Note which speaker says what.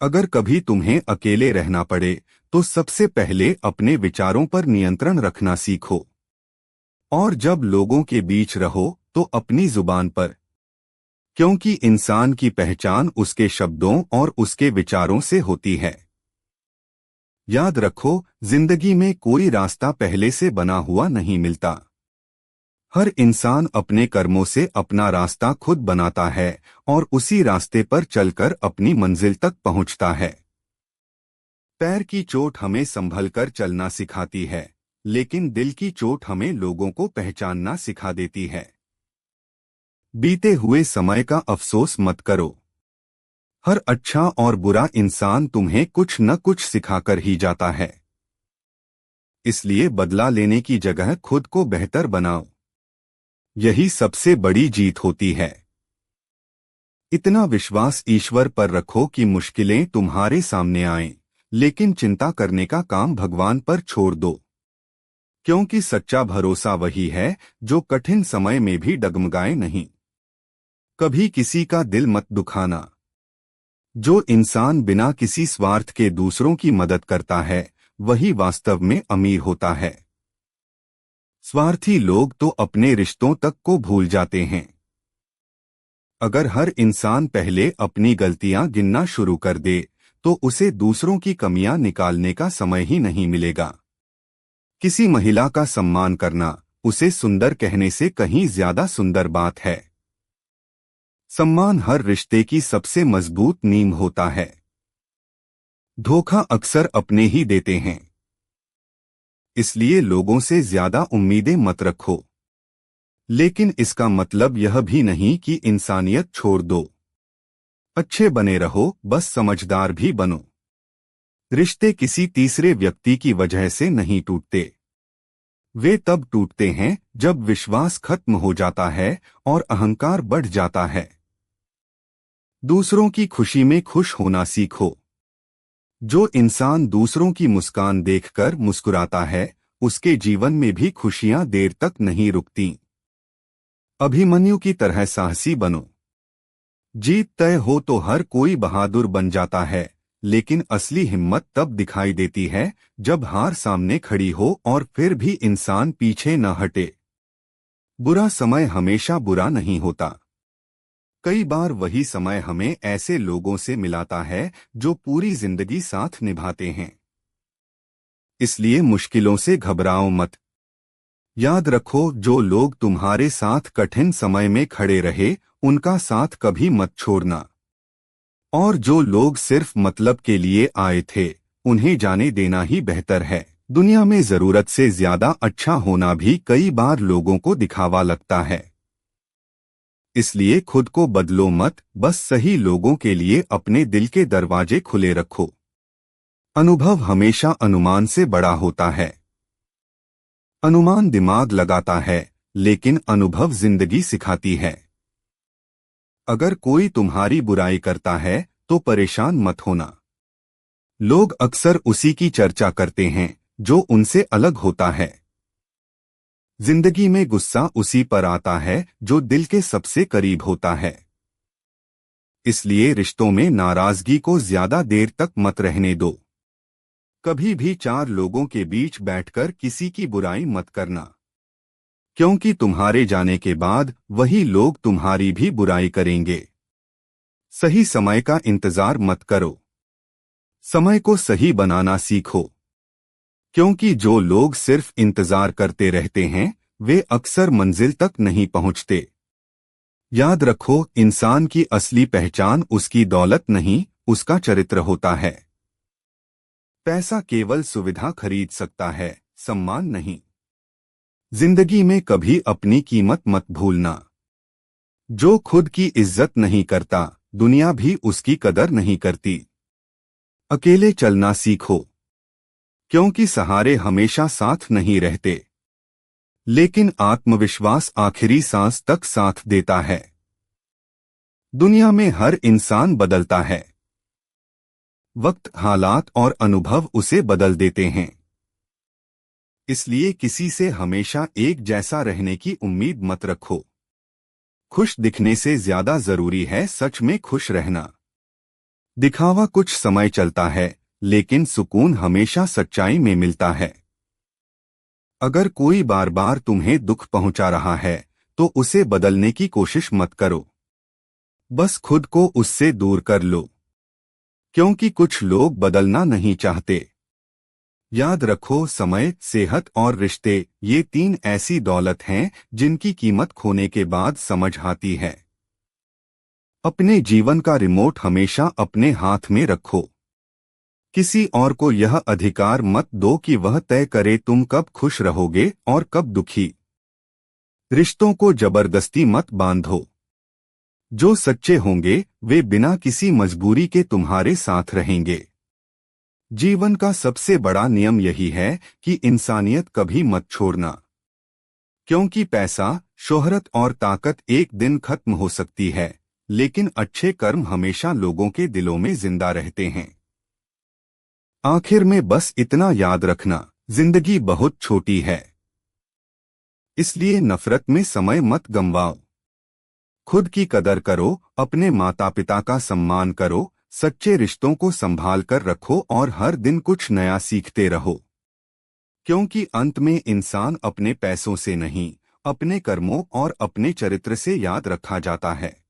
Speaker 1: अगर कभी तुम्हें अकेले रहना पड़े तो सबसे पहले अपने विचारों पर नियंत्रण रखना सीखो। और जब लोगों के बीच रहो तो अपनी जुबान पर, क्योंकि इंसान की पहचान उसके शब्दों और उसके विचारों से होती है। याद रखो, जिंदगी में कोई रास्ता पहले से बना हुआ नहीं मिलता। हर इंसान अपने कर्मों से अपना रास्ता खुद बनाता है और उसी रास्ते पर चलकर अपनी मंजिल तक पहुंचता है। पैर की चोट हमें संभल कर चलना सिखाती है, लेकिन दिल की चोट हमें लोगों को पहचानना सिखा देती है। बीते हुए समय का अफसोस मत करो। हर अच्छा और बुरा इंसान तुम्हें कुछ न कुछ सिखाकर ही जाता है। इसलिए बदला लेने की जगह खुद को बेहतर बनाओ। यही सबसे बड़ी जीत होती है। इतना विश्वास ईश्वर पर रखो कि मुश्किलें तुम्हारे सामने आएं, लेकिन चिंता करने का काम भगवान पर छोड़ दो। क्योंकि सच्चा भरोसा वही है जो कठिन समय में भी डगमगाए नहीं। कभी किसी का दिल मत दुखाना। जो इंसान बिना किसी स्वार्थ के दूसरों की मदद करता है वही वास्तव में अमीर होता है। स्वार्थी लोग तो अपने रिश्तों तक को भूल जाते हैं। अगर हर इंसान पहले अपनी गलतियां गिनना शुरू कर दे तो उसे दूसरों की कमियां निकालने का समय ही नहीं मिलेगा। किसी महिला का सम्मान करना उसे सुंदर कहने से कहीं ज्यादा सुंदर बात है। सम्मान हर रिश्ते की सबसे मजबूत नींव होता है। धोखा अक्सर अपने ही देते हैं। इसलिए लोगों से ज्यादा उम्मीदें मत रखो। लेकिन इसका मतलब यह भी नहीं कि इंसानियत छोड़ दो। अच्छे बने रहो, बस समझदार भी बनो। रिश्ते किसी तीसरे व्यक्ति की वजह से नहीं टूटते। वे तब टूटते हैं जब विश्वास खत्म हो जाता है और अहंकार बढ़ जाता है। दूसरों की खुशी में खुश होना सीखो। जो इंसान दूसरों की मुस्कान देखकर मुस्कुराता है उसके जीवन में भी खुशियां देर तक नहीं रुकती। अभिमन्यु की तरह साहसी बनो। जीत तय हो तो हर कोई बहादुर बन जाता है, लेकिन असली हिम्मत तब दिखाई देती है जब हार सामने खड़ी हो और फिर भी इंसान पीछे न हटे। बुरा समय हमेशा बुरा नहीं होता। कई बार वही समय हमें ऐसे लोगों से मिलाता है जो पूरी जिंदगी साथ निभाते हैं। इसलिए मुश्किलों से घबराओ मत। याद रखो, जो लोग तुम्हारे साथ कठिन समय में खड़े रहे उनका साथ कभी मत छोड़ना। और जो लोग सिर्फ मतलब के लिए आए थे उन्हें जाने देना ही बेहतर है। दुनिया में जरूरत से ज्यादा अच्छा होना भी कई बार लोगों को दिखावा लगता है। इसलिए खुद को बदलो मत, बस सही लोगों के लिए अपने दिल के दरवाजे खुले रखो। अनुभव हमेशा अनुमान से बड़ा होता है। अनुमान दिमाग लगाता है, लेकिन अनुभव जिंदगी सिखाती है। अगर कोई तुम्हारी बुराई करता है तो परेशान मत होना। लोग अक्सर उसी की चर्चा करते हैं जो उनसे अलग होता है। जिंदगी में गुस्सा उसी पर आता है जो दिल के सबसे करीब होता है। इसलिए रिश्तों में नाराजगी को ज्यादा देर तक मत रहने दो। कभी भी चार लोगों के बीच बैठकर किसी की बुराई मत करना, क्योंकि तुम्हारे जाने के बाद वही लोग तुम्हारी भी बुराई करेंगे। सही समय का इंतजार मत करो। समय को सही बनाना सीखो, क्योंकि जो लोग सिर्फ इंतजार करते रहते हैं वे अक्सर मंजिल तक नहीं पहुंचते। याद रखो, इंसान की असली पहचान उसकी दौलत नहीं, उसका चरित्र होता है। पैसा केवल सुविधा खरीद सकता है, सम्मान नहीं। जिंदगी में कभी अपनी कीमत मत भूलना। जो खुद की इज्जत नहीं करता दुनिया भी उसकी कदर नहीं करती। अकेले चलना सीखो, क्योंकि सहारे हमेशा साथ नहीं रहते, लेकिन आत्मविश्वास आखिरी सांस तक साथ देता है। दुनिया में हर इंसान बदलता है। वक्त, हालात और अनुभव उसे बदल देते हैं। इसलिए किसी से हमेशा एक जैसा रहने की उम्मीद मत रखो। खुश दिखने से ज्यादा जरूरी है सच में खुश रहना। दिखावा कुछ समय चलता है, लेकिन सुकून हमेशा सच्चाई में मिलता है। अगर कोई बार बार तुम्हें दुख पहुंचा रहा है, तो उसे बदलने की कोशिश मत करो। बस खुद को उससे दूर कर लो, क्योंकि कुछ लोग बदलना नहीं चाहते। याद रखो, समय, सेहत और रिश्ते, ये 3 ऐसी दौलत हैं जिनकी कीमत खोने के बाद समझ आती है। अपने जीवन का रिमोट हमेशा अपने हाथ में रखो। किसी और को यह अधिकार मत दो कि वह तय करे तुम कब खुश रहोगे और कब दुखी। रिश्तों को जबरदस्ती मत बांधो। जो सच्चे होंगे वे बिना किसी मजबूरी के तुम्हारे साथ रहेंगे। जीवन का सबसे बड़ा नियम यही है कि इंसानियत कभी मत छोड़ना, क्योंकि पैसा, शोहरत और ताकत एक दिन खत्म हो सकती है, लेकिन अच्छे कर्म हमेशा लोगों के दिलों में जिंदा रहते हैं। आखिर में बस इतना याद रखना, जिंदगी बहुत छोटी है, इसलिए नफरत में समय मत गंवाओ। खुद की कदर करो, अपने माता पिता का सम्मान करो, सच्चे रिश्तों को संभाल कर रखो और हर दिन कुछ नया सीखते रहो, क्योंकि अंत में इंसान अपने पैसों से नहीं, अपने कर्मों और अपने चरित्र से याद रखा जाता है।